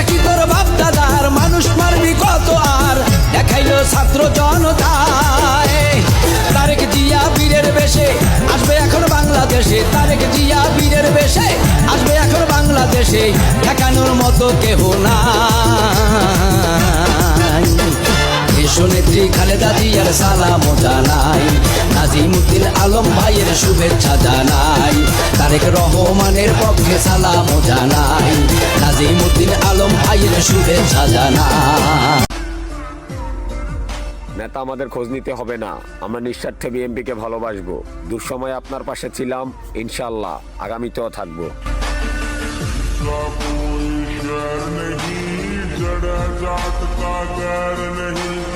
কি তোর বাপ দাদার মানুষ মারবি কত আর দেখাইলো ছাত্র জনতায়। তারেক জিয়া বীরের বেশে আসবে এখন বাংলাদেশে, তারেক জিয়া বীরের বেশে আসবে এখন বাংলাদেশে, ঠেকানোর মতো কেহ নাই। দেশনেত্রী খালেদা জিয়ার সালাম জানাই, নাজিমুদ্দিন আলম ভাইয়ের শুভেচ্ছা জানাই, তারেক রহমানের পক্ষে সালাম জানাই, নাজিমুদ্দিন আলম ভাইয়ের শুভেচ্ছা জানাই। নেতা আমাদের খোঁজ নিতে হবে না, আমরা নিঃস্বার্থে বিএনপিকে ভালোবাসবো। দুঃসময়ে আপনার পাশে ছিলাম, ইনশাল্লাহ আগামীতেও থাকবো। कोई शहर नहीं, जड़ जाट का गैर नहीं।